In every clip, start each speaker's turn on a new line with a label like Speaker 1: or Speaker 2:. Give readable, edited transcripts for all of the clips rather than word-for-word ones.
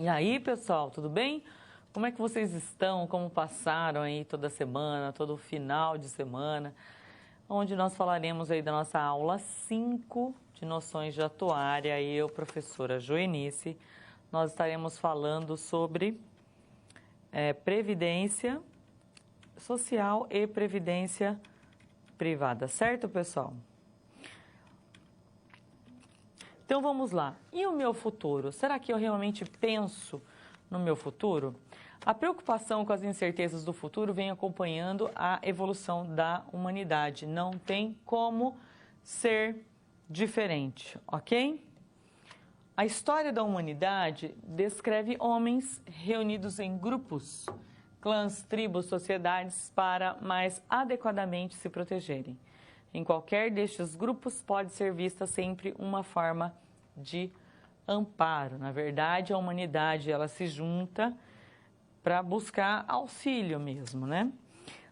Speaker 1: E aí, pessoal, tudo bem? Como é que vocês estão? Como passaram aí toda semana, todo final de semana? Onde nós falaremos aí da nossa aula 5 de noções de atuária. E eu, professora Joenice, nós estaremos falando sobre previdência social e previdência privada, certo, pessoal? Então vamos lá. E o meu futuro? Será que eu realmente penso no meu futuro? A preocupação com as incertezas do futuro vem acompanhando a evolução da humanidade. Não tem como ser diferente, ok? A história da humanidade descreve homens reunidos em grupos, clãs, tribos, sociedades para mais adequadamente se protegerem. Em qualquer destes grupos pode ser vista sempre uma forma de amparo. Na verdade, a humanidade ela se junta para buscar auxílio mesmo, né?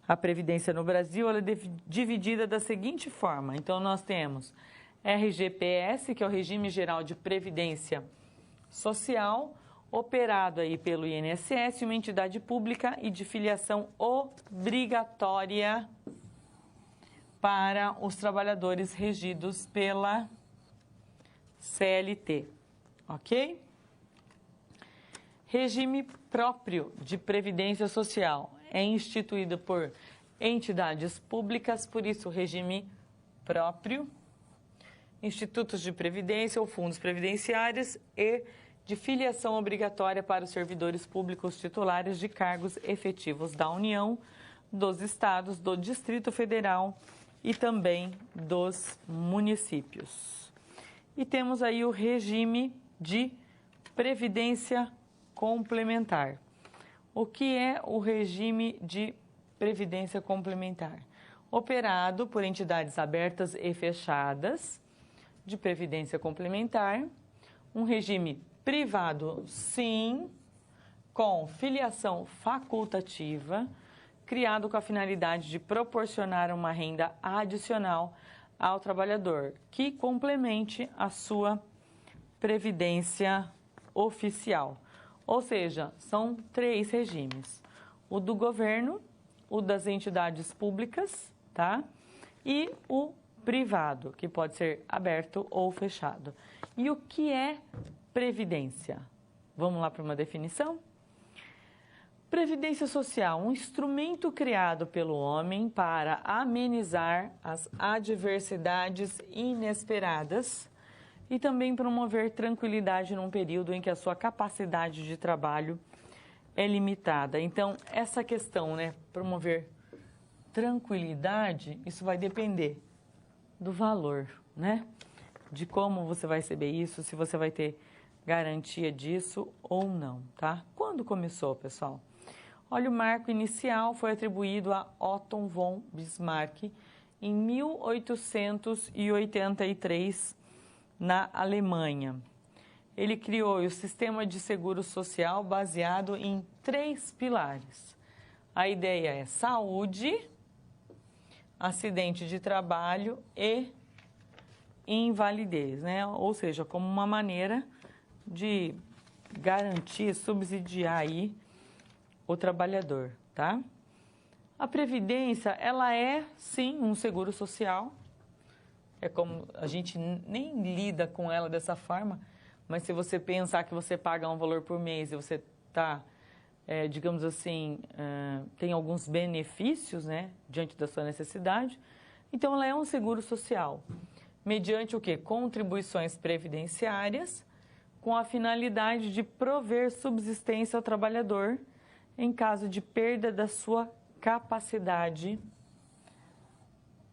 Speaker 1: A Previdência no Brasil ela é dividida da seguinte forma. Então, nós temos RGPS, que é o Regime Geral de Previdência Social, operado aí pelo INSS, uma entidade pública e de filiação obrigatória para os trabalhadores regidos pela CLT, ok? Regime próprio de previdência social é instituído por entidades públicas, por isso regime próprio, institutos de previdência ou fundos previdenciários e de filiação obrigatória para os servidores públicos titulares de cargos efetivos da União, dos estados, do Distrito Federal e também dos municípios. E temos aí o regime de previdência complementar. O que é o regime de previdência complementar? Operado por entidades abertas e fechadas de previdência complementar, um regime privado, sim, com filiação facultativa, criado com a finalidade de proporcionar uma renda adicional ao trabalhador, que complemente a sua previdência oficial. Ou seja, são 3 regimes: o do governo, o das entidades públicas, tá? E o privado, que pode ser aberto ou fechado. E o que é previdência? Vamos lá para uma definição? Previdência social, um instrumento criado pelo homem para amenizar as adversidades inesperadas e também promover tranquilidade num período em que a sua capacidade de trabalho é limitada. Então, essa questão, né, promover tranquilidade, isso vai depender do valor, né? De como você vai receber isso, se você vai ter garantia disso ou não, tá? Quando começou, pessoal? Olha, o marco inicial foi atribuído a Otto von Bismarck em 1883, na Alemanha. Ele criou o sistema de seguro social baseado em 3 pilares. A ideia é saúde, acidente de trabalho e invalidez, né? Ou seja, como uma maneira de garantir, subsidiar aí o trabalhador, tá? A previdência, ela é, sim, um seguro social. É como a gente nem lida com ela dessa forma, mas se você pensar que você paga um valor por mês e você está, digamos assim, tem alguns benefícios, né, diante da sua necessidade, então ela é um seguro social, mediante o quê? Contribuições previdenciárias, com a finalidade de prover subsistência ao trabalhador em caso de perda da sua capacidade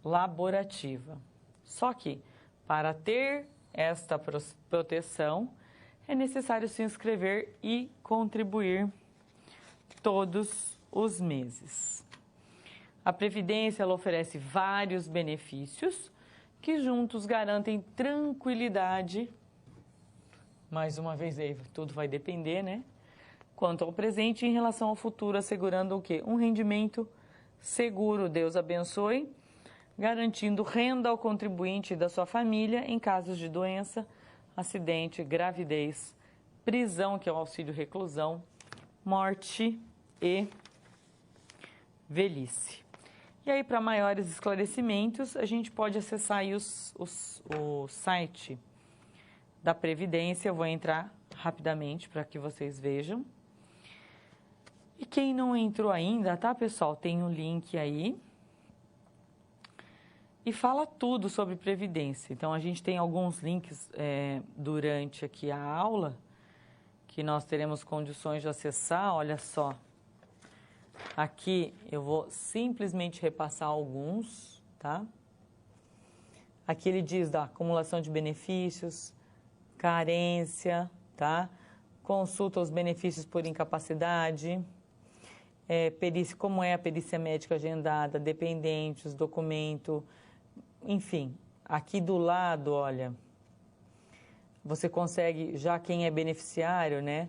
Speaker 1: laborativa. Só que, para ter esta proteção, é necessário se inscrever e contribuir todos os meses. A Previdência ela oferece vários benefícios que juntos garantem tranquilidade. Mais uma vez aí, tudo vai depender, né? Quanto ao presente em relação ao futuro, assegurando o quê? Um rendimento seguro, Deus abençoe, garantindo renda ao contribuinte e da sua família em casos de doença, acidente, gravidez, prisão, que é o auxílio reclusão, morte e velhice. E aí, para maiores esclarecimentos, a gente pode acessar aí o site da Previdência. Eu vou entrar rapidamente para que vocês vejam. E quem não entrou ainda, tá, pessoal? Tem um link aí. E fala tudo sobre Previdência. Então, a gente tem alguns links durante aqui a aula que nós teremos condições de acessar. Olha só. Aqui eu vou simplesmente repassar alguns, tá? Aqui ele diz da acumulação de benefícios, carência, tá? Consulta os benefícios por incapacidade, perícia, como é a perícia médica agendada, dependentes, documento, enfim. Aqui do lado, olha, você consegue, já quem é beneficiário, né,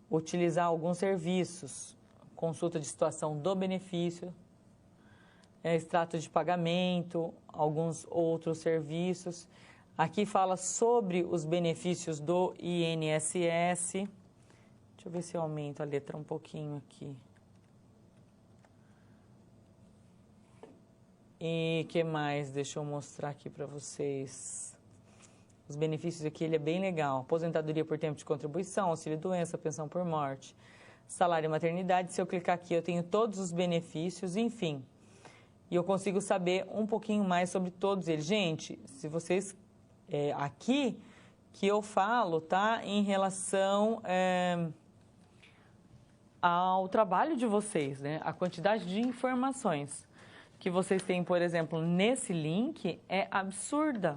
Speaker 1: utilizar alguns serviços. Consulta de situação do benefício, extrato de pagamento, alguns outros serviços. Aqui fala sobre os benefícios do INSS. Deixa eu ver se eu aumento a letra um pouquinho aqui. E que mais? Deixa eu mostrar aqui para vocês. Os benefícios aqui, ele é bem legal. Aposentadoria por tempo de contribuição, auxílio-doença, pensão por morte, salário e maternidade. Se eu clicar aqui, eu tenho todos os benefícios, enfim. E eu consigo saber um pouquinho mais sobre todos eles. Gente, se vocês... aqui que eu falo, tá? Em relação ao trabalho de vocês, né? A quantidade de informações que vocês têm, por exemplo, nesse link é absurda.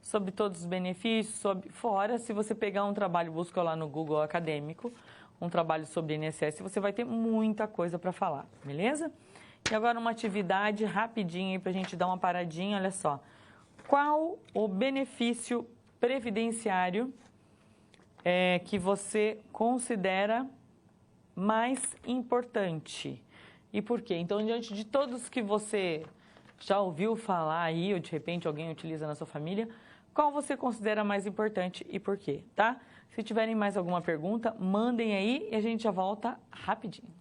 Speaker 1: Sobre todos os benefícios, fora se você pegar um trabalho, busca lá no Google acadêmico, um trabalho sobre INSS, você vai ter muita coisa para falar, beleza? E agora uma atividade rapidinha aí para a gente dar uma paradinha, olha só. Qual o benefício previdenciário que você considera mais importante? E por quê? Então, diante de todos que você já ouviu falar aí, ou de repente alguém utiliza na sua família, qual você considera mais importante e por quê, tá? Se tiverem mais alguma pergunta, mandem aí e a gente já volta rapidinho.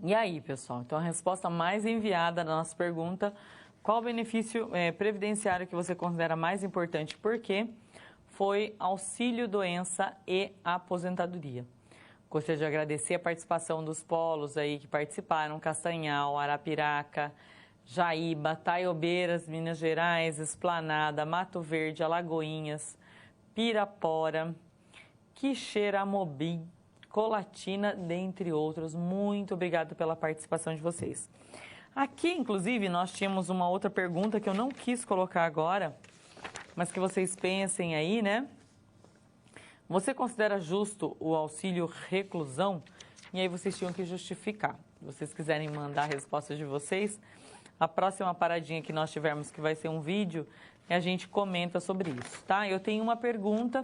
Speaker 1: E aí, pessoal? Então, a resposta mais enviada na nossa pergunta: qual o benefício previdenciário que você considera mais importante? Por quê? Foi auxílio doença e aposentadoria. Gostaria de agradecer a participação dos polos aí que participaram: Castanhal, Arapiraca, Jaíba, Taiobeiras, Minas Gerais, Esplanada, Mato Verde, Alagoinhas, Pirapora, Quixeramobim, Colatina, dentre outros. Muito obrigado pela participação de vocês. Aqui, inclusive, nós tínhamos uma outra pergunta que eu não quis colocar agora, mas que vocês pensem aí, né? Você considera justo o auxílio reclusão? E aí vocês tinham que justificar. Se vocês quiserem mandar a resposta de vocês, a próxima paradinha que nós tivermos, que vai ser um vídeo, a gente comenta sobre isso, tá? Eu tenho uma pergunta,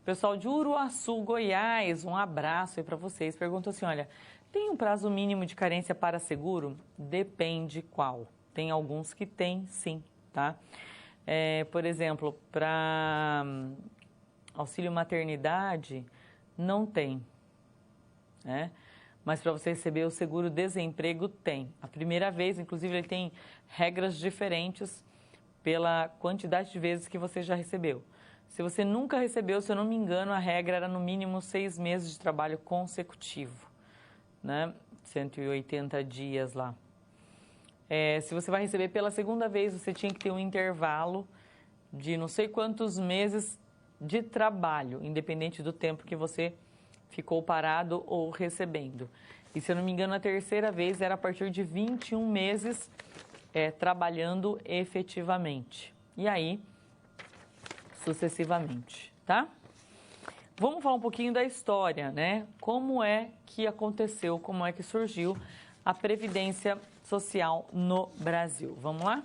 Speaker 1: pessoal de Uruaçu, Goiás, um abraço aí para vocês. Pergunta assim, olha, tem um prazo mínimo de carência para seguro? Depende qual. Tem alguns que tem, sim, tá? Por exemplo, para auxílio maternidade, não tem, né? Mas para você receber o seguro-desemprego, tem. A primeira vez, inclusive, ele tem regras diferentes pela quantidade de vezes que você já recebeu. Se você nunca recebeu, se eu não me engano, a regra era no mínimo 6 meses de trabalho consecutivo, né? 180 dias lá. Se você vai receber pela segunda vez, você tinha que ter um intervalo de não sei quantos meses de trabalho, independente do tempo que você ficou parado ou recebendo. E se eu não me engano, a terceira vez era a partir de 21 meses trabalhando efetivamente. E aí, sucessivamente, tá? Vamos falar um pouquinho da história, né? Como é que aconteceu, como é que surgiu a Previdência Social no Brasil. Vamos lá?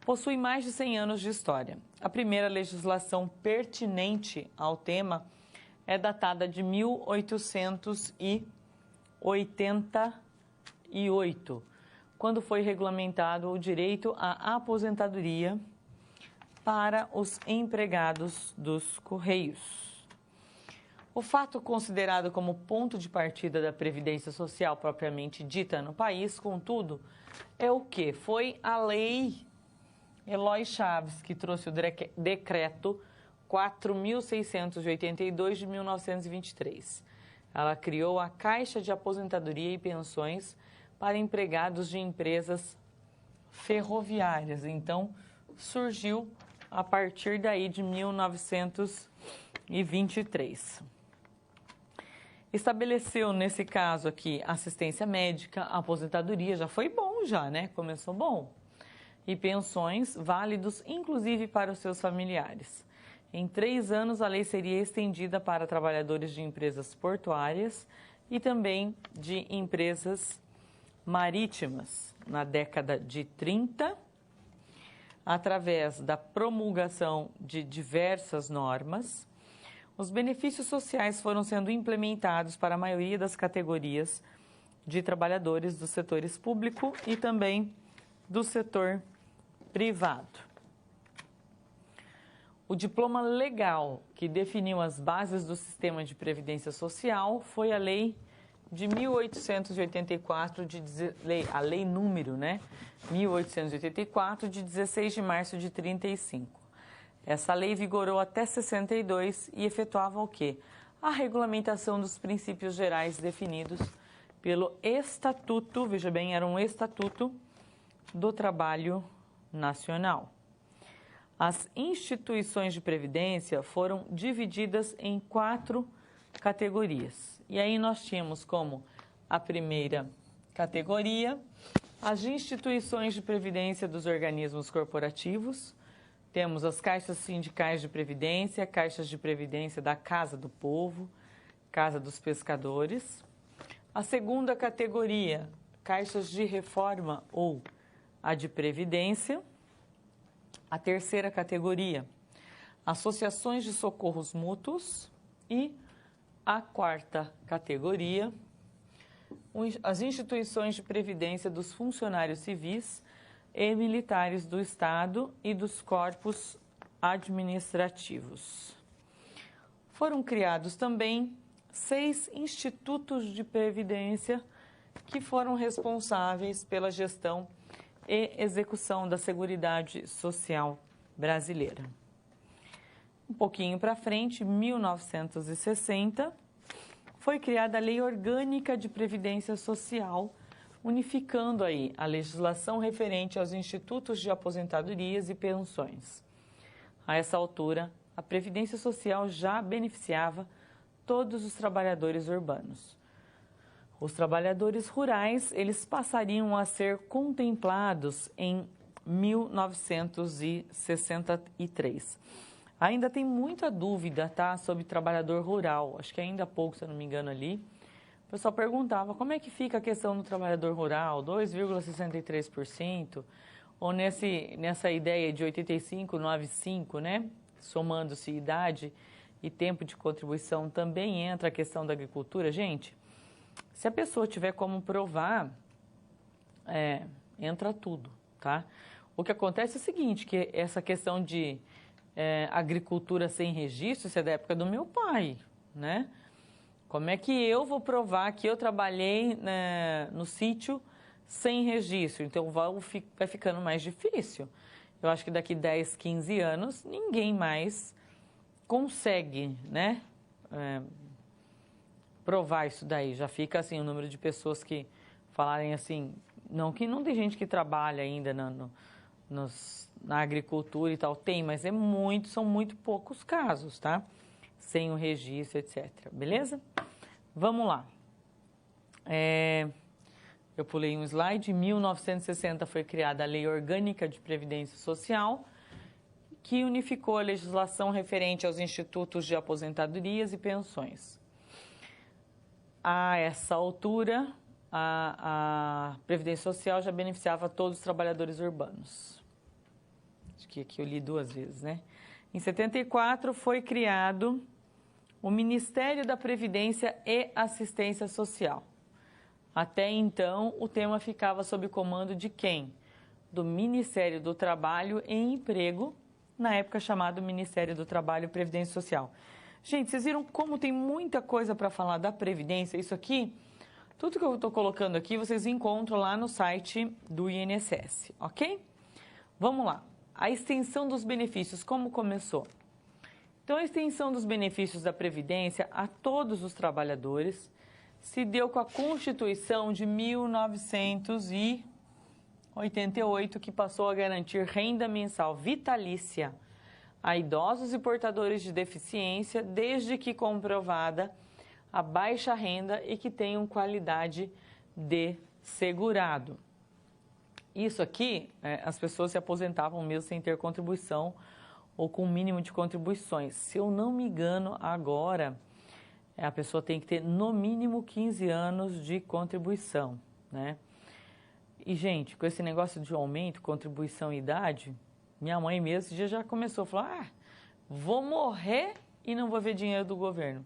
Speaker 1: Possui mais de 100 anos de história. A primeira legislação pertinente ao tema é datada de 1888, quando foi regulamentado o direito à aposentadoria para os empregados dos Correios. O fato considerado como ponto de partida da Previdência Social propriamente dita no país, contudo, é o que? Foi a Lei Eloy Chaves, que trouxe o Decreto 4.682 de 1923. Ela criou a Caixa de Aposentadoria e Pensões para empregados de empresas ferroviárias. Então, surgiu a partir daí de 1923. Estabeleceu, nesse caso aqui, assistência médica, aposentadoria, já foi bom já, né? Começou bom. E pensões válidos, inclusive para os seus familiares. Em 3 anos, a lei seria estendida para trabalhadores de empresas portuárias e também de empresas marítimas. Na década de 30, através da promulgação de diversas normas, os benefícios sociais foram sendo implementados para a maioria das categorias de trabalhadores dos setores público e também do setor privado. O diploma legal que definiu as bases do sistema de previdência social foi a Lei de 1884, a lei número, né? 1884, de 16 de março de 35. Essa lei vigorou até 62 e efetuava o quê? A regulamentação dos princípios gerais definidos pelo Estatuto, veja bem, era um Estatuto do Trabalho Nacional. As instituições de previdência foram divididas em 4 categorias. E aí nós tínhamos como a primeira categoria as instituições de previdência dos organismos corporativos. Temos as caixas sindicais de previdência, caixas de previdência da Casa do Povo, Casa dos Pescadores. A segunda categoria, caixas de reforma ou a de previdência. A terceira categoria, associações de socorros mútuos. E a quarta categoria, as instituições de previdência dos funcionários civis e militares do Estado e dos corpos administrativos. Foram criados também 6 institutos de previdência que foram responsáveis pela gestão e execução da Seguridade Social brasileira. Um pouquinho para frente, 1960, foi criada a Lei Orgânica de Previdência Social, unificando aí a legislação referente aos institutos de aposentadorias e pensões. A essa altura, a Previdência Social já beneficiava todos os trabalhadores urbanos. Os trabalhadores rurais, eles passariam a ser contemplados em 1963. Ainda tem muita dúvida, tá, sobre trabalhador rural. Acho que ainda há pouco, se eu não me engano, ali. O pessoal perguntava como é que fica a questão do trabalhador rural, 2,63%, ou nessa ideia de 85,95, né? Somando-se idade e tempo de contribuição, também entra a questão da agricultura. Gente, se a pessoa tiver como provar, entra tudo, tá? O que acontece é o seguinte, que essa questão de agricultura sem registro, isso é da época do meu pai, né? Como é que eu vou provar que eu trabalhei, né, no sítio sem registro? Então, vai ficando mais difícil. Eu acho que daqui 10, 15 anos, ninguém mais consegue, né, provar isso daí. Já fica, assim, o número de pessoas que falarem assim, não que não tem gente que trabalha ainda na agricultura e tal, tem, mas são muito poucos casos, tá? Sem o registro, etc. Beleza? Vamos lá. Eu pulei um slide. Em 1960 foi criada a Lei Orgânica de Previdência Social, que unificou a legislação referente aos institutos de aposentadorias e pensões. A essa altura, a Previdência Social já beneficiava todos os trabalhadores urbanos. Acho que aqui eu li 2 vezes, né? Em 74 foi criado o Ministério da Previdência e Assistência Social. Até então, o tema ficava sob comando de quem? Do Ministério do Trabalho e Emprego, na época chamado Ministério do Trabalho e Previdência Social. Gente, vocês viram como tem muita coisa para falar da Previdência? Isso aqui, tudo que eu estou colocando aqui, vocês encontram lá no site do INSS, ok? Vamos lá. A extensão dos benefícios, como começou? Então, a extensão dos benefícios da Previdência a todos os trabalhadores se deu com a Constituição de 1988, que passou a garantir renda mensal vitalícia a idosos e portadores de deficiência, desde que comprovada a baixa renda e que tenham qualidade de segurado. Isso aqui, as pessoas se aposentavam mesmo sem ter contribuição ou com o mínimo de contribuições. Se eu não me engano, agora a pessoa tem que ter no mínimo 15 anos de contribuição, né? E, gente, com esse negócio de aumento, contribuição e idade, minha mãe mesmo esse dia já começou a falar, vou morrer e não vou ver dinheiro do governo.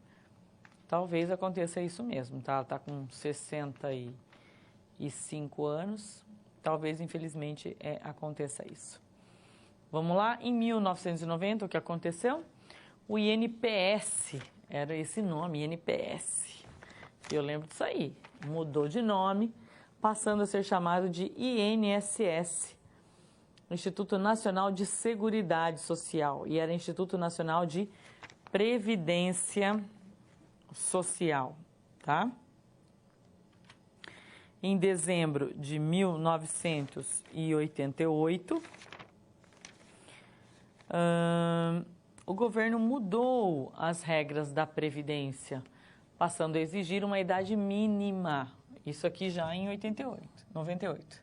Speaker 1: Talvez aconteça isso mesmo, tá? Ela está com 65 anos, talvez, infelizmente, aconteça isso. Vamos lá, em 1990, o que aconteceu? O INPS, era esse nome, INPS. Eu lembro disso aí, mudou de nome, passando a ser chamado de INSS, Instituto Nacional de Seguridade Social, e era Instituto Nacional de Previdência Social, tá? Em dezembro de 1988, o governo mudou as regras da Previdência, passando a exigir uma idade mínima, isso aqui já em 98,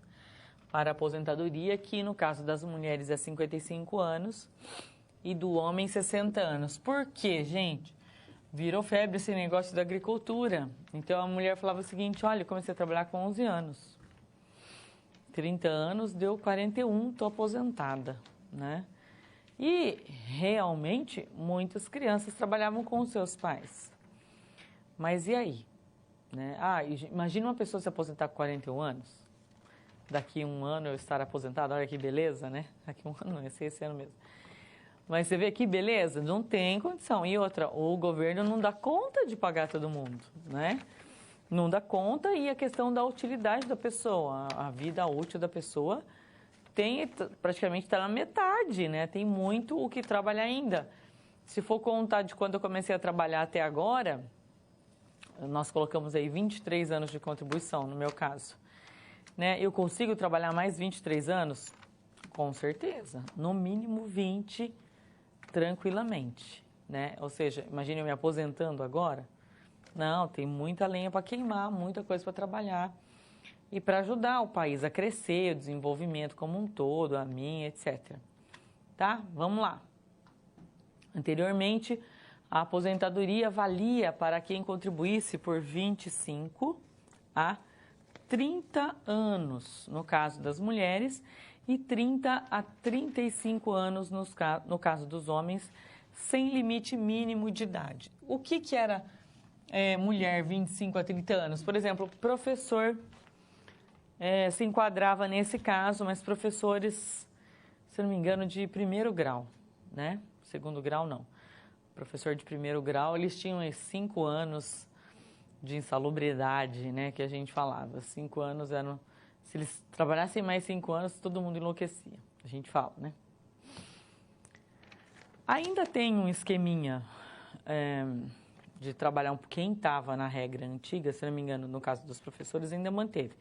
Speaker 1: para a aposentadoria, que no caso das mulheres é 55 anos e do homem 60 anos. Por quê, gente? Virou febre esse negócio da agricultura. Então a mulher falava o seguinte, olha, eu comecei a trabalhar com 11 anos. 30 anos, deu 41, estou aposentada, né? E, realmente, muitas crianças trabalhavam com os seus pais. Mas e aí? Né? Imagina uma pessoa se aposentar com 41 anos. Daqui um ano eu estar aposentada. Olha que beleza, né? Daqui um ano não, vai ser esse ano mesmo. Mas você vê que beleza? Não tem condição. E outra, o governo não dá conta de pagar todo mundo, né? não dá conta, e a questão da utilidade da pessoa, a vida útil da pessoa praticamente está na metade, né? Tem muito o que trabalhar ainda. Se for contar de quando eu comecei a trabalhar até agora, nós colocamos aí 23 anos de contribuição, no meu caso. Né? Eu consigo trabalhar mais 23 anos? Com certeza. No mínimo 20, tranquilamente. Né? Ou seja, imagine eu me aposentando agora. Não, tem muita lenha para queimar, muita coisa para trabalhar. E para ajudar o país a crescer, o desenvolvimento como um todo, a mim, etc. Tá? Vamos lá. Anteriormente, a aposentadoria valia para quem contribuísse por 25 a 30 anos, no caso das mulheres, e 30 a 35 anos no caso dos homens, sem limite mínimo de idade. O que era mulher 25 a 30 anos? Por exemplo, professor se enquadrava nesse caso, mas professores, se não me engano, de primeiro grau, né? Segundo grau, não. Professor de primeiro grau, eles tinham 5 anos de insalubridade, né? Que a gente falava. 5 anos eram... Se eles trabalhassem mais 5 anos, todo mundo enlouquecia. A gente fala, né? Ainda tem um esqueminha de trabalhar quem estava na regra antiga, se não me engano, no caso dos professores, ainda manteve.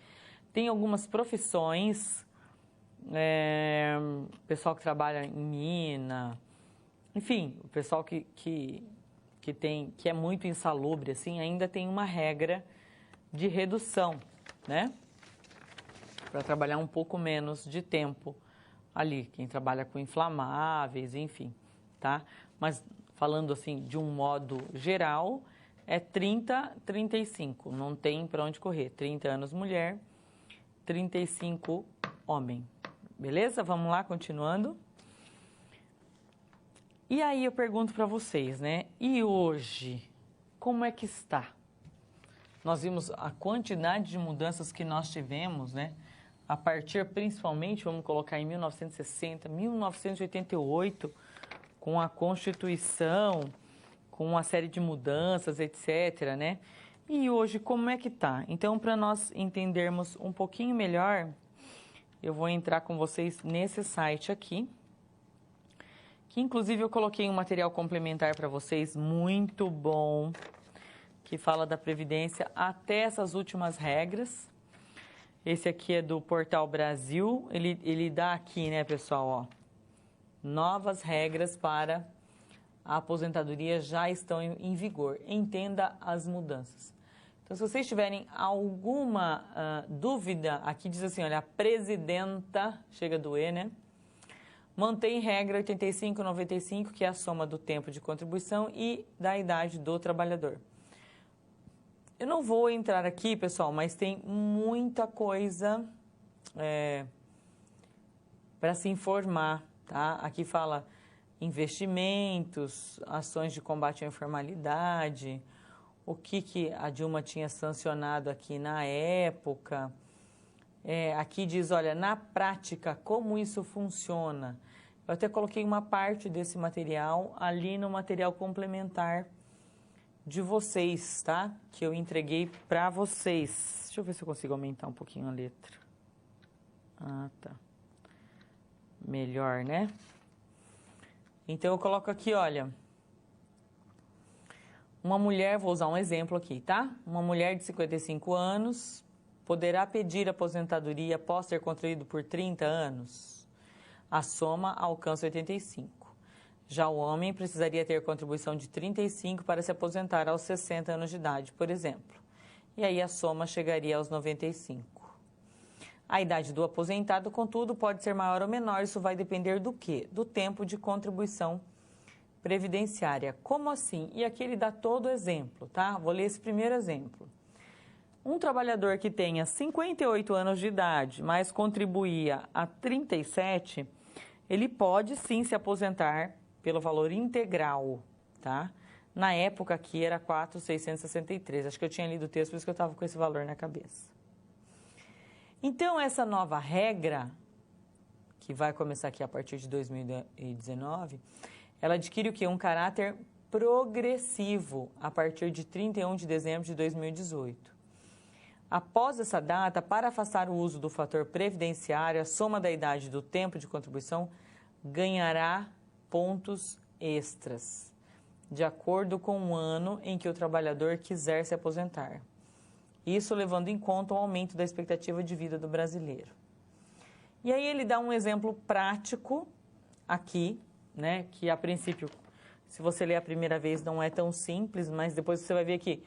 Speaker 1: Tem algumas profissões, pessoal que trabalha em mina, enfim, o pessoal que é muito insalubre, assim, ainda tem uma regra de redução, né? Para trabalhar um pouco menos de tempo ali, quem trabalha com inflamáveis, enfim, tá? Mas falando assim, de um modo geral, é 30, 35, não tem para onde correr. 30 anos mulher, 35 homem. Beleza? Vamos lá, continuando. E aí eu pergunto para vocês, né? E hoje, como é que está? Nós vimos a quantidade de mudanças que nós tivemos, né? A partir, principalmente, vamos colocar em 1960, 1988, com a Constituição, com uma série de mudanças, etc., né? E hoje, como é que tá? Então, para nós entendermos um pouquinho melhor, eu vou entrar com vocês nesse site aqui, que inclusive eu coloquei um material complementar para vocês, muito bom, que fala da Previdência até essas últimas regras. Esse aqui é do Portal Brasil, ele dá aqui, né, pessoal, ó, novas regras para a aposentadoria já estão em vigor. Entenda as mudanças. Então, se vocês tiverem alguma dúvida, aqui diz assim, olha, a presidenta, chega a doer, né? Mantém regra 85-95, que é a soma do tempo de contribuição e da idade do trabalhador. Eu não vou entrar aqui, pessoal, mas tem muita coisa para se informar, tá? Aqui fala investimentos, ações de combate à informalidade, o que a Dilma tinha sancionado aqui na época. Aqui diz, olha, na prática, como isso funciona. Eu até coloquei uma parte desse material ali no material complementar de vocês, tá? Que eu entreguei para vocês. Deixa eu ver se eu consigo aumentar um pouquinho a letra. Ah, tá. Melhor, né? Então, eu coloco aqui, olha, uma mulher, vou usar um exemplo aqui, tá? Uma mulher de 55 anos poderá pedir aposentadoria após ter contribuído por 30 anos. A soma alcança 85. Já o homem precisaria ter contribuição de 35 para se aposentar aos 60 anos de idade, por exemplo. E aí a soma chegaria aos 95. A idade do aposentado, contudo, pode ser maior ou menor, isso vai depender do quê? Do tempo de contribuição previdenciária. Como assim? E aqui ele dá todo o exemplo, tá? Vou ler esse primeiro exemplo. Um trabalhador que tenha 58 anos de idade, mas contribuía a 37, ele pode sim se aposentar pelo valor integral, tá? Na época aqui era 4.663, acho que eu tinha lido o texto, por isso que eu estava com esse valor na cabeça. Então, essa nova regra, que vai começar aqui a partir de 2019, ela adquire o quê? Um caráter progressivo a partir de 31 de dezembro de 2018. Após essa data, para afastar o uso do fator previdenciário, a soma da idade e do tempo de contribuição ganhará pontos extras, de acordo com o ano em que o trabalhador quiser se aposentar. Isso levando em conta o aumento da expectativa de vida do brasileiro. E aí ele dá um exemplo prático aqui, né, que a princípio, se você ler a primeira vez, não é tão simples, mas depois você vai ver que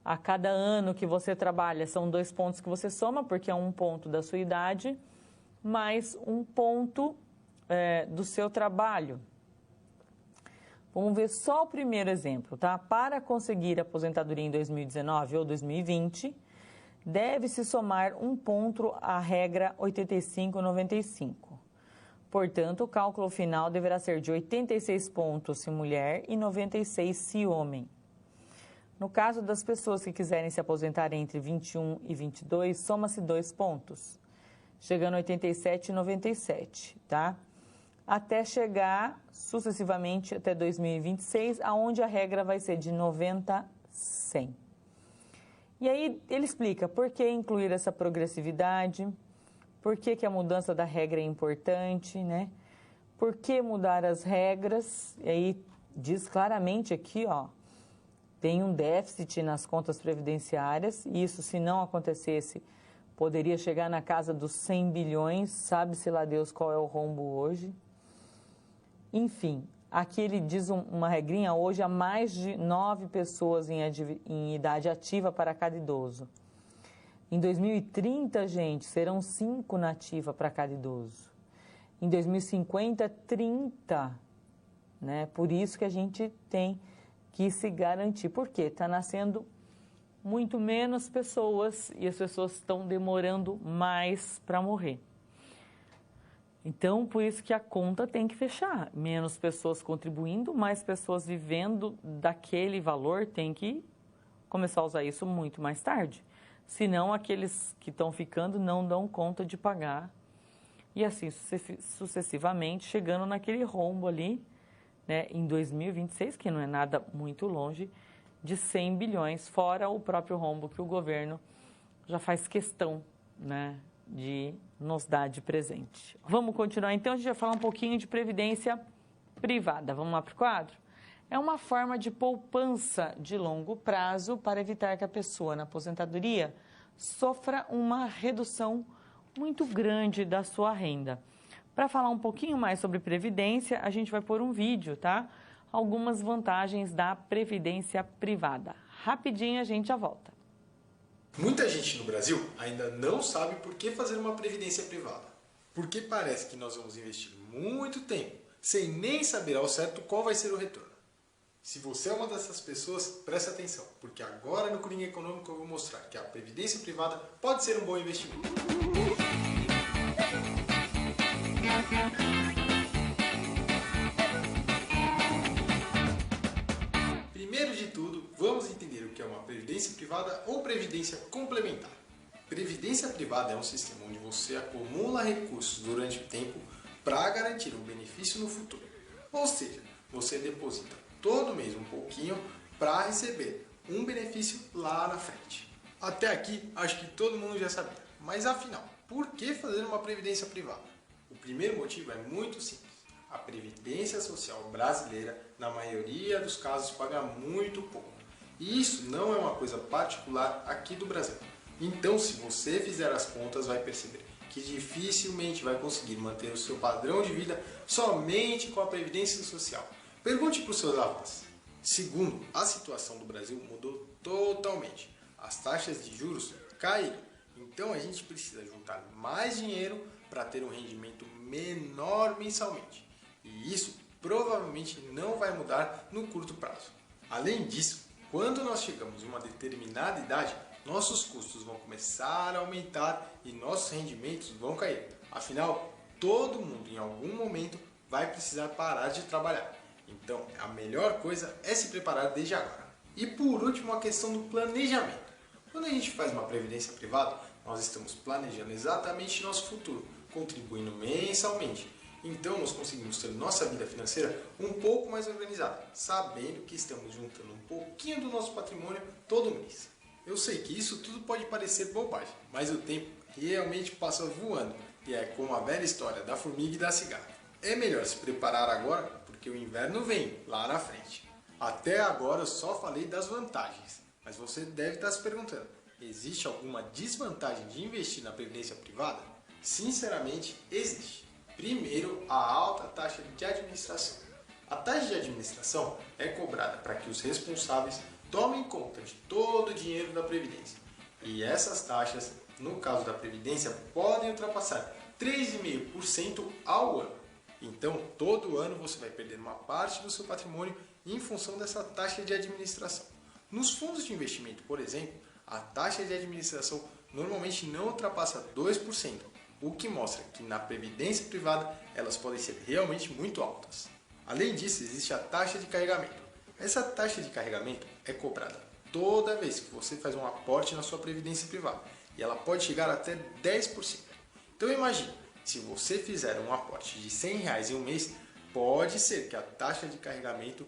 Speaker 1: a cada ano que você trabalha, são 2 pontos que você soma, porque é 1 ponto da sua idade, mais 1 ponto do seu trabalho. Vamos ver só o primeiro exemplo, tá? Para conseguir aposentadoria em 2019 ou 2020, deve-se somar 1 ponto à regra 85/95. Portanto, o cálculo final deverá ser de 86 pontos se mulher e 96 se homem. No caso das pessoas que quiserem se aposentar entre 21 e 22, soma-se 2 pontos, chegando a 87 e 97, tá? Até chegar sucessivamente até 2026, aonde a regra vai ser de 90 a 100. E aí ele explica por que incluir essa progressividade, por que a mudança da regra é importante, né? Por que mudar as regras? E aí diz claramente aqui, ó, tem um déficit nas contas previdenciárias, e isso, se não acontecesse, poderia chegar na casa dos 100 bilhões, sabe-se lá Deus qual é o rombo hoje. Enfim, aqui ele diz uma regrinha, hoje há mais de 9 pessoas em idade ativa para cada idoso. Em 2030, gente, serão 5 na ativa para cada idoso. Em 2050, 30, né? Por isso que a gente tem que se garantir. Por quê? Está nascendo muito menos pessoas e as pessoas estão demorando mais para morrer. Então, por isso que a conta tem que fechar. Menos pessoas contribuindo, mais pessoas vivendo daquele valor, tem que começar a usar isso muito mais tarde. Senão, aqueles que estão ficando não dão conta de pagar. E assim, sucessivamente, chegando naquele rombo ali, né, em 2026, que não é nada muito longe, de 100 bilhões, fora o próprio rombo que o governo já faz questão, né, de nos dar de presente. Vamos continuar então, a gente vai falar um pouquinho de previdência privada. Vamos lá para o quadro? É uma forma de poupança de longo prazo para evitar que a pessoa na aposentadoria sofra uma redução muito grande da sua renda. Para falar um pouquinho mais sobre previdência, a gente vai pôr um vídeo, tá? Algumas vantagens da previdência privada. Rapidinho a gente já volta.
Speaker 2: Muita gente no Brasil ainda não sabe por que fazer uma previdência privada. Porque parece que nós vamos investir muito tempo sem nem saber ao certo qual vai ser o retorno. Se você é uma dessas pessoas, preste atenção, porque agora no Coringa Econômico eu vou mostrar que a previdência privada pode ser um bom investimento. Primeiro de tudo, vamos entender o que é uma previdência privada ou previdência complementar. Previdência privada é um sistema onde você acumula recursos durante o tempo para garantir um benefício no futuro. Ou seja, você deposita todo mês um pouquinho para receber um benefício lá na frente. Até aqui, acho que todo mundo já sabia. Mas afinal, por que fazer uma previdência privada? O primeiro motivo é muito simples. A Previdência Social brasileira, na maioria dos casos, paga muito pouco. E isso não é uma coisa particular aqui do Brasil. Então, se você fizer as contas, vai perceber que dificilmente vai conseguir manter o seu padrão de vida somente com a Previdência Social. Pergunte para os seus avós. Segundo, a situação do Brasil mudou totalmente. As taxas de juros caíram. Então a gente precisa juntar mais dinheiro para ter um rendimento menor mensalmente. E isso provavelmente não vai mudar no curto prazo. Além disso, quando nós chegamos em uma determinada idade, nossos custos vão começar a aumentar e nossos rendimentos vão cair. Afinal, todo mundo em algum momento vai precisar parar de trabalhar. Então, a melhor coisa é se preparar desde agora. E por último, a questão do planejamento. Quando a gente faz uma previdência privada, nós estamos planejando exatamente nosso futuro, contribuindo mensalmente. Então, nós conseguimos ter nossa vida financeira um pouco mais organizada, sabendo que estamos juntando um pouquinho do nosso patrimônio todo mês. Eu sei que isso tudo pode parecer bobagem, mas o tempo realmente passa voando e é como a velha história da formiga e da cigarra. É melhor se preparar agora porque o inverno vem lá na frente. Até agora eu só falei das vantagens, mas você deve estar se perguntando: existe alguma desvantagem de investir na previdência privada? Sinceramente, existe. Primeiro, a alta taxa de administração. A taxa de administração é cobrada para que os responsáveis tomem conta de todo o dinheiro da Previdência. E essas taxas, no caso da Previdência, podem ultrapassar 3,5% ao ano. Então, todo ano você vai perder uma parte do seu patrimônio em função dessa taxa de administração. Nos fundos de investimento, por exemplo, a taxa de administração normalmente não ultrapassa 2%, o que mostra que na previdência privada elas podem ser realmente muito altas. Além disso, existe a taxa de carregamento. Essa taxa de carregamento é cobrada toda vez que você faz um aporte na sua previdência privada e ela pode chegar até 10%. Então imagine, se você fizer um aporte de R$100 em um mês, pode ser que a taxa de carregamento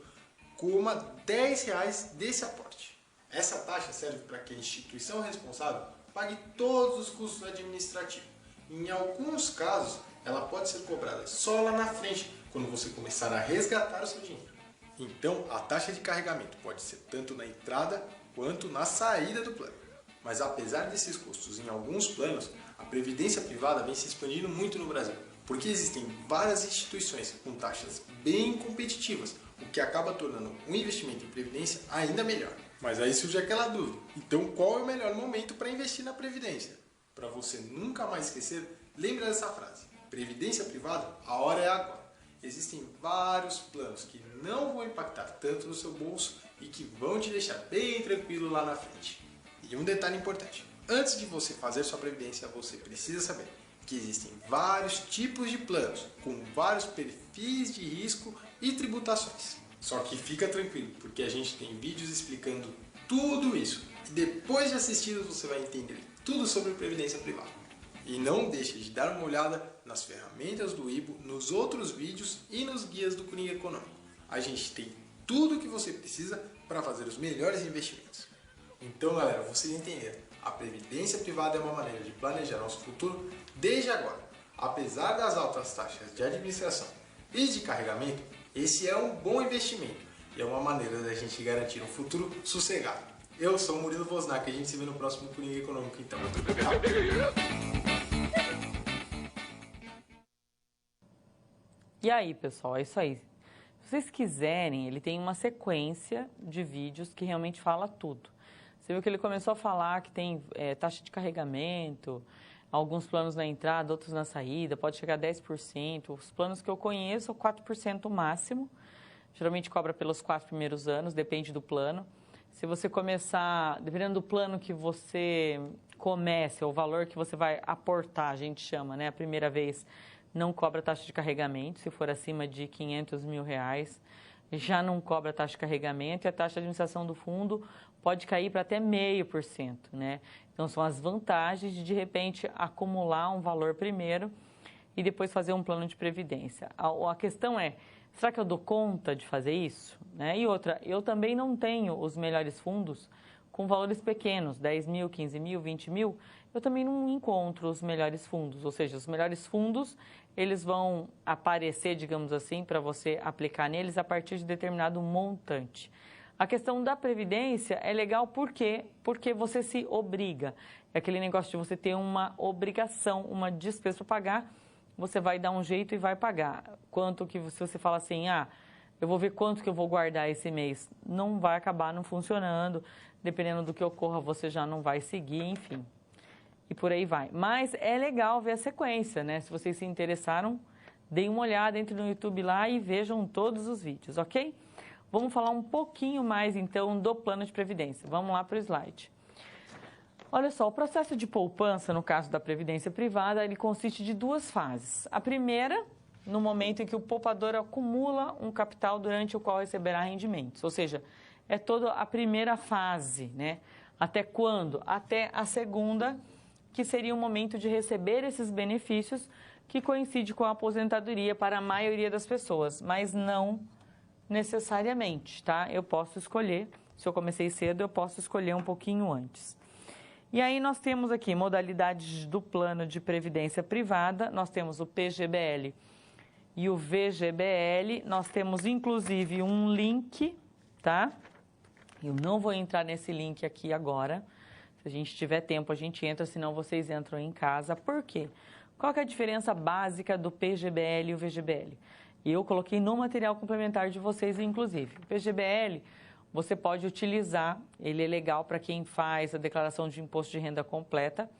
Speaker 2: coma R$10 desse aporte. Essa taxa serve para que a instituição responsável pague todos os custos administrativos. Em alguns casos, ela pode ser cobrada só lá na frente, quando você começar a resgatar o seu dinheiro. Então, a taxa de carregamento pode ser tanto na entrada quanto na saída do plano. Mas apesar desses custos em alguns planos, a previdência privada vem se expandindo muito no Brasil, porque existem várias instituições com taxas bem competitivas, o que acaba tornando um investimento em previdência ainda melhor. Mas aí surge aquela dúvida: então qual é o melhor momento para investir na previdência? Para você nunca mais esquecer, lembre dessa frase: previdência privada, a hora é agora. Existem vários planos que não vão impactar tanto no seu bolso e que vão te deixar bem tranquilo lá na frente. E um detalhe importante: antes de você fazer sua previdência, você precisa saber que existem vários tipos de planos, com vários perfis de risco e tributações. Só que fica tranquilo, porque a gente tem vídeos explicando tudo isso. E depois de assisti-los, você vai entender tudo sobre previdência privada. E não deixe de dar uma olhada nas ferramentas do Ibo, nos outros vídeos e nos guias do Coringa Econômico. A gente tem tudo o que você precisa para fazer os melhores investimentos. Então, galera, vocês entenderam. A previdência privada é uma maneira de planejar nosso futuro desde agora. Apesar das altas taxas de administração e de carregamento, esse é um bom investimento e é uma maneira da gente garantir um futuro sossegado. Eu sou o Murilo Vosnak e a gente se vê no próximo Coringa Econômico, então.
Speaker 1: E aí, pessoal, é isso aí. Se vocês quiserem, ele tem uma sequência de vídeos que realmente fala tudo. Você viu que ele começou a falar que tem taxa de carregamento, alguns planos na entrada, outros na saída, pode chegar a 10%. Os planos que eu conheço, 4% máximo. Geralmente cobra pelos 4 primeiros anos, depende do plano. Se você começar, dependendo do plano que você comece, ou o valor que você vai aportar, a gente chama, né? A primeira vez não cobra taxa de carregamento, se for acima de R$500 mil, já não cobra taxa de carregamento e a taxa de administração do fundo pode cair para até 0,5%, né? Então, são as vantagens de repente, acumular um valor primeiro e depois fazer um plano de previdência. A questão é, será que eu dou conta de fazer isso? Né? E outra, eu também não tenho os melhores fundos com valores pequenos, 10 mil, 15 mil, 20 mil, eu também não encontro os melhores fundos. Ou seja, os melhores fundos, eles vão aparecer, digamos assim, para você aplicar neles a partir de determinado montante. A questão da previdência é legal porque você se obriga. É aquele negócio de você ter uma obrigação, uma despesa para pagar, você vai dar um jeito e vai pagar. Quanto que, se você fala assim, eu vou ver quanto que eu vou guardar esse mês, não vai acabar não funcionando, dependendo do que ocorra, você já não vai seguir, enfim. E por aí vai. Mas é legal ver a sequência, né? Se vocês se interessaram, deem uma olhada, entrem no YouTube lá e vejam todos os vídeos, ok? Vamos falar um pouquinho mais, então, do plano de previdência. Vamos lá para o slide. Olha só, o processo de poupança, no caso da previdência privada, ele consiste de 2 fases. A primeira, no momento em que o poupador acumula um capital durante o qual receberá rendimentos. Ou seja, é toda a primeira fase, né? Até quando? Até a segunda, que seria o momento de receber esses benefícios, que coincide com a aposentadoria para a maioria das pessoas, mas não necessariamente, tá? Eu posso escolher, se eu comecei cedo, eu posso escolher um pouquinho antes. E aí nós temos aqui modalidades do plano de previdência privada, nós temos o PGBL e o VGBL, nós temos inclusive um link, tá? Eu não vou entrar nesse link aqui agora, se a gente tiver tempo a gente entra, senão vocês entram em casa. Por quê? Qual que é a diferença básica do PGBL e o VGBL? Eu coloquei no material complementar de vocês, inclusive. O PGBL, você pode utilizar, ele é legal para quem faz a declaração de imposto de renda completa,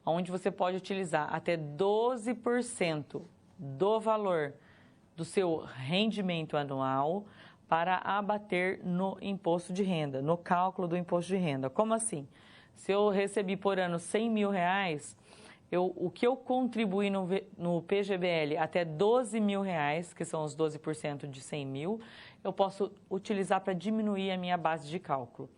Speaker 1: onde você pode utilizar até 12% do valor do seu rendimento anual para abater no imposto de renda, no cálculo do imposto de renda. Como assim? Se eu recebi por ano R$100.000, o que eu contribuí no PGBL até R$12.000, que são os 12% de 100 mil, eu posso utilizar para diminuir a minha base de cálculo.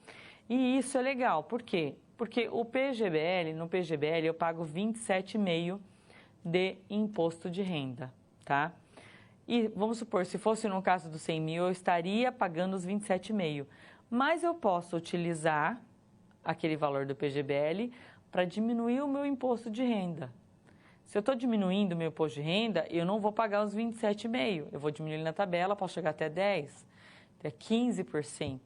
Speaker 1: E isso é legal, por quê? Porque no PGBL eu pago 27,5% de imposto de renda, tá? E vamos supor, se fosse no caso dos 100 mil, eu estaria pagando os 27,5%. Mas eu posso utilizar aquele valor do PGBL para diminuir o meu imposto de renda. Se eu estou diminuindo o meu imposto de renda, eu não vou pagar os 27,5%. Eu vou diminuir na tabela, posso chegar até 10%, até 15%.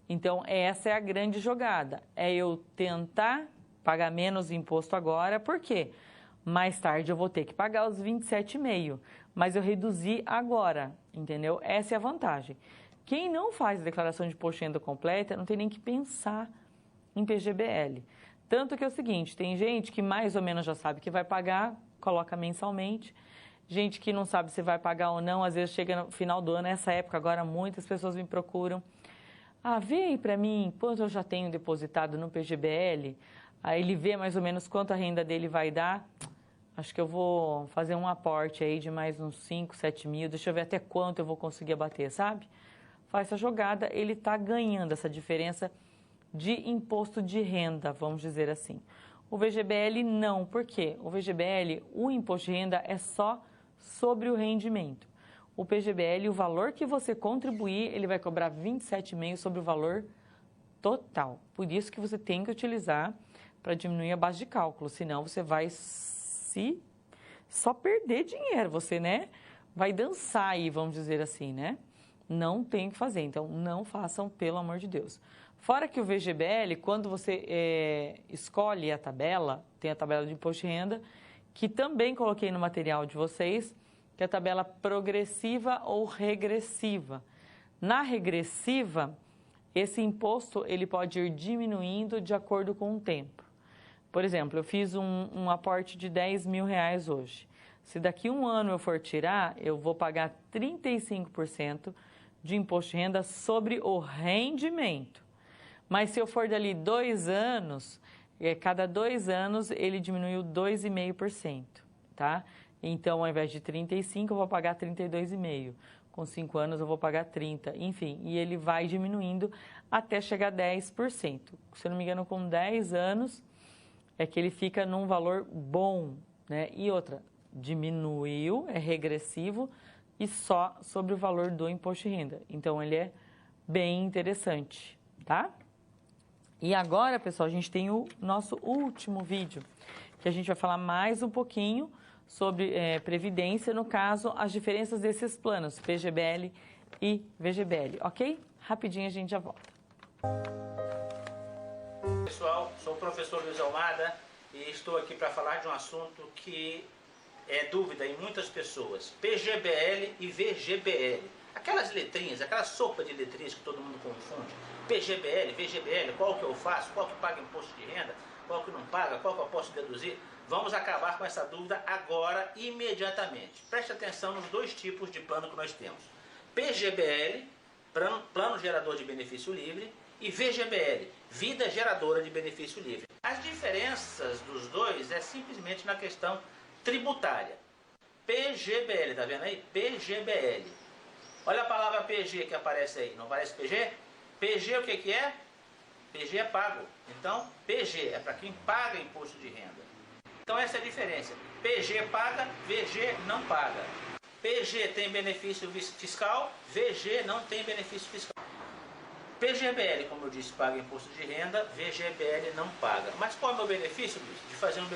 Speaker 1: Então, essa é a grande jogada. É eu tentar pagar menos imposto agora, por quê? Mais tarde eu vou ter que pagar os 27,5%, mas eu reduzi agora, entendeu? Essa é a vantagem. Quem não faz a declaração de imposto de renda completa não tem nem que pensar em PGBL. Tanto que é o seguinte, tem gente que mais ou menos já sabe que vai pagar, coloca mensalmente. Gente que não sabe se vai pagar ou não, às vezes chega no final do ano, nessa época agora muitas pessoas me procuram. Vê aí para mim quanto eu já tenho depositado no PGBL. Aí ele vê mais ou menos quanto a renda dele vai dar. Acho que eu vou fazer um aporte aí de mais uns 5, 7 mil, deixa eu ver até quanto eu vou conseguir abater, sabe? Faz essa jogada, ele está ganhando essa diferença de imposto de renda, vamos dizer assim. O VGBL não, por quê? O VGBL, o imposto de renda é só sobre o rendimento. O PGBL, o valor que você contribuir, ele vai cobrar 27,5% sobre o valor total. Por isso que você tem que utilizar para diminuir a base de cálculo, senão você vai só perder dinheiro, você, né? Vai dançar aí, vamos dizer assim, né? Não tem o que fazer, então não façam, pelo amor de Deus. Fora que o VGBL, quando você escolhe a tabela, tem a tabela de imposto de renda, que também coloquei no material de vocês, que é a tabela progressiva ou regressiva. Na regressiva, esse imposto ele pode ir diminuindo de acordo com o tempo. Por exemplo, eu fiz um aporte de R$10.000 hoje. Se daqui um ano eu for tirar, eu vou pagar 35% de imposto de renda sobre o rendimento. Mas se eu for dali 2 anos, cada 2 anos ele diminuiu 2,5%, tá? Então, ao invés de 35, eu vou pagar 32,5%. Com 5 anos eu vou pagar 30%, enfim. E ele vai diminuindo até chegar a 10%. Se eu não me engano, com 10 anos é que ele fica num valor bom, né? E outra, diminuiu, é regressivo e só sobre o valor do imposto de renda. Então, ele é bem interessante, tá? E agora, pessoal, a gente tem o nosso último vídeo, que a gente vai falar mais um pouquinho sobre previdência, no caso, as diferenças desses planos, PGBL e VGBL, ok? Rapidinho a gente já volta.
Speaker 3: Pessoal, sou o professor Luiz Almada e estou aqui para falar de um assunto que é dúvida em muitas pessoas, PGBL e VGBL. Aquelas letrinhas, aquela sopa de letrinhas que todo mundo confunde, PGBL, VGBL, qual que eu faço, qual que paga imposto de renda, qual que não paga, qual que eu posso deduzir? Vamos acabar com essa dúvida agora, imediatamente. Preste atenção nos 2 tipos de plano que nós temos. PGBL, plano gerador de benefício livre, e VGBL, vida geradora de benefício livre. As diferenças dos dois é simplesmente na questão tributária. PGBL, tá vendo aí? PGBL. Olha a palavra PG que aparece aí, não aparece PG? PG o que é? PG é pago. Então, PG é para quem paga imposto de renda. Então essa é a diferença. PG paga, VG não paga. PG tem benefício fiscal, VG não tem benefício fiscal. PGBL, como eu disse, paga imposto de renda, VGBL não paga. Mas qual é o meu benefício, Luiz, de fazer um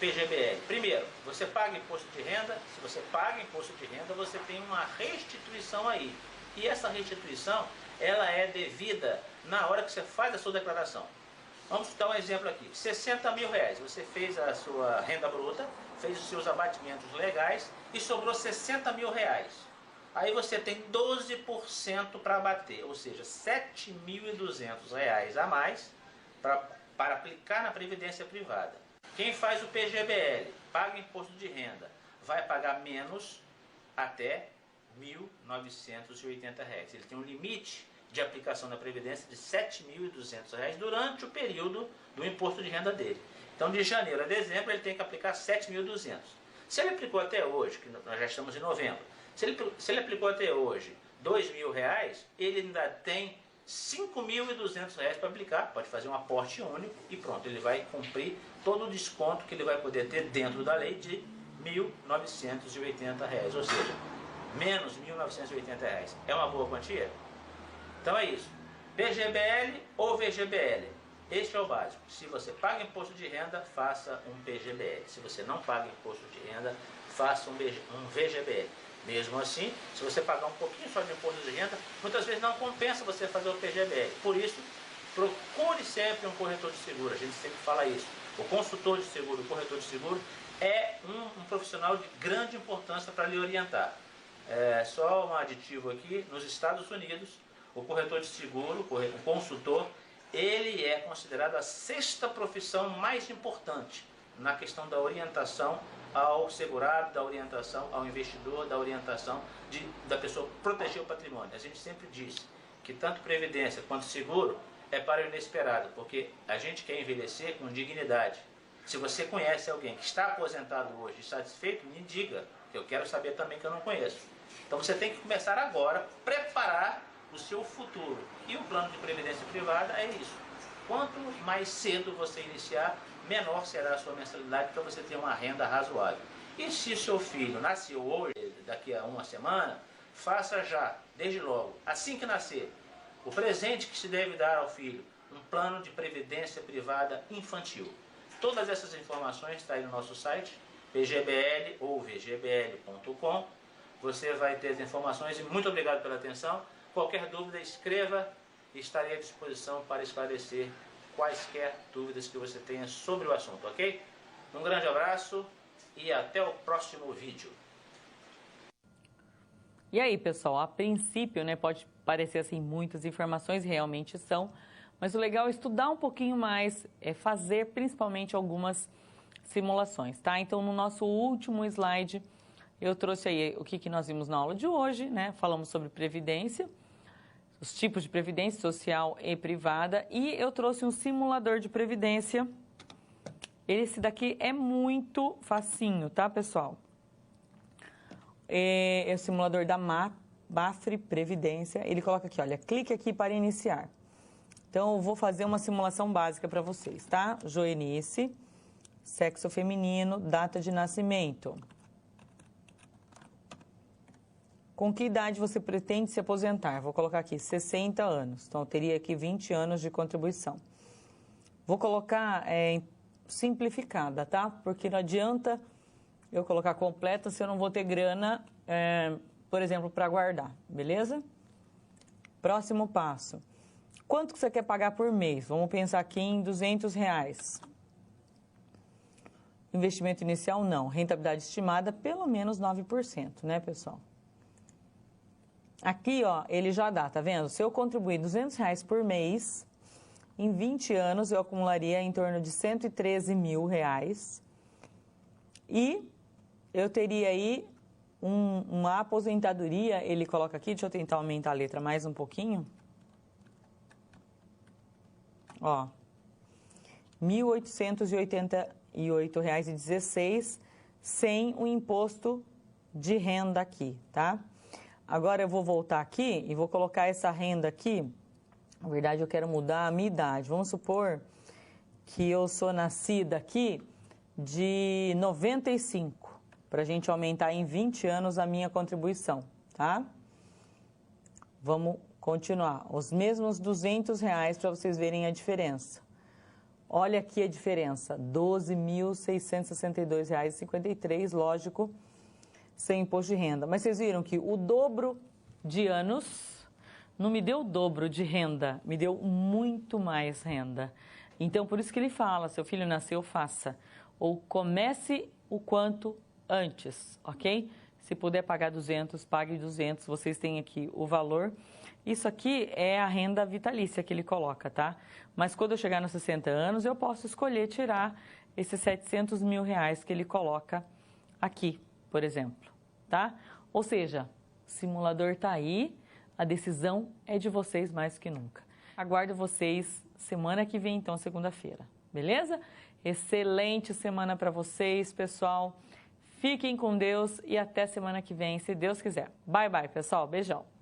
Speaker 3: PGBL? Primeiro, você paga imposto de renda. Se você paga imposto de renda, você tem uma restituição aí. E essa restituição, ela é devida na hora que você faz a sua declaração. Vamos dar um exemplo aqui. 60 mil reais, você fez a sua renda bruta, fez os seus abatimentos legais e sobrou 60 mil reais. Aí você tem 12% para abater, ou seja, R$ 7.200 a mais para aplicar na Previdência Privada. Quem faz o PGBL, paga imposto de renda, vai pagar menos até R$ 1.980. Ele tem um limite de aplicação da Previdência de R$ 7.200 durante o período do imposto de renda dele. Então, de janeiro a dezembro, ele tem que aplicar R$ 7.200. Se ele aplicou até hoje, que nós já estamos em novembro, se ele aplicou até hoje R$ 2.000, ele ainda tem R$ 5.200 para aplicar, pode fazer um aporte único e pronto, ele vai cumprir todo o desconto que ele vai poder ter dentro da lei de R$ 1.980, ou seja, menos R$ 1.980. É uma boa quantia? Então é isso. PGBL ou VGBL? Este é o básico. Se você paga imposto de renda, faça um PGBL. Se você não paga imposto de renda, faça um VGBL. Mesmo assim, se você pagar um pouquinho só de imposto de renda, muitas vezes não compensa você fazer o PGBL. Por isso, procure sempre um corretor de seguro. A gente sempre fala isso. O consultor de seguro, o corretor de seguro, é um profissional de grande importância para lhe orientar. Só um aditivo aqui, nos Estados Unidos, o corretor de seguro, o consultor, ele é considerado a 6ª profissão mais importante na questão da orientação ao segurado, da orientação ao investidor, da orientação da pessoa proteger o patrimônio. A gente sempre diz que tanto previdência quanto seguro é para o inesperado, porque a gente quer envelhecer com dignidade. Se você conhece alguém que está aposentado hoje e satisfeito, me diga, que eu quero saber também, que eu não conheço. Então você tem que começar agora a preparar o seu futuro. E o plano de previdência privada é isso. Quanto mais cedo você iniciar, menor será a sua mensalidade para você ter uma renda razoável. E se seu filho nasceu hoje, daqui a uma semana, faça já, desde logo, assim que nascer, o presente que se deve dar ao filho, um plano de previdência privada infantil. Todas essas informações estão aí no nosso site, pgbl ou vgbl.com. Você vai ter as informações e muito obrigado pela atenção. Qualquer dúvida, escreva e estarei à disposição para esclarecer quaisquer dúvidas que você tenha sobre o assunto, ok? Um grande abraço e até o próximo vídeo.
Speaker 1: E aí, pessoal, a princípio, né, pode parecer assim muitas informações, realmente são, mas o legal é estudar um pouquinho mais, fazer principalmente algumas simulações, tá? Então, no nosso último slide, eu trouxe aí o que nós vimos na aula de hoje, né? Falamos sobre previdência, os tipos de previdência social e privada, e eu trouxe um simulador de previdência. Esse daqui é muito facinho, tá, pessoal? É o simulador da Mafre Previdência. Ele coloca aqui, olha, clique aqui para iniciar. Então, eu vou fazer uma simulação básica para vocês, tá? Joenice, sexo feminino, data de nascimento. Com que idade você pretende se aposentar? Vou colocar aqui 60 anos. Então, eu teria aqui 20 anos de contribuição. Vou colocar simplificada, tá? Porque não adianta eu colocar completa se eu não vou ter grana, por exemplo, para guardar, beleza? Próximo passo. Quanto que você quer pagar por mês? Vamos pensar aqui em R$200. Investimento inicial, não. Rentabilidade estimada, pelo menos 9%, né, pessoal? Aqui, ó, ele já dá, tá vendo? Se eu contribuir R$200 por mês, em 20 anos eu acumularia em torno de R$113 mil. E eu teria aí uma aposentadoria, ele coloca aqui, deixa eu tentar aumentar a letra mais um pouquinho. Ó, R$ 1.888,16 sem o imposto de renda aqui, tá? Agora eu vou voltar aqui e vou colocar essa renda aqui. Na verdade, eu quero mudar a minha idade. Vamos supor que eu sou nascida aqui de 95. para a gente aumentar em 20 anos a minha contribuição, tá? Vamos continuar. Os mesmos R$200 para vocês verem a diferença. Olha aqui a diferença, R$ 12.662,53, lógico, sem imposto de renda. Mas vocês viram que o dobro de anos não me deu o dobro de renda, me deu muito mais renda. Então, por isso que ele fala, seu filho nasceu, faça. Ou comece o quanto antes, ok? Se puder pagar 200, pague 200, vocês têm aqui o valor. Isso aqui é a renda vitalícia que ele coloca, tá? Mas quando eu chegar nos 60 anos, eu posso escolher tirar esses R$700 mil que ele coloca aqui, por exemplo, tá? Ou seja, o simulador tá aí, a decisão é de vocês mais que nunca. Aguardo vocês semana que vem, então, segunda-feira, beleza? Excelente semana para vocês, pessoal. Fiquem com Deus e até semana que vem, se Deus quiser. Bye, bye, pessoal. Beijão.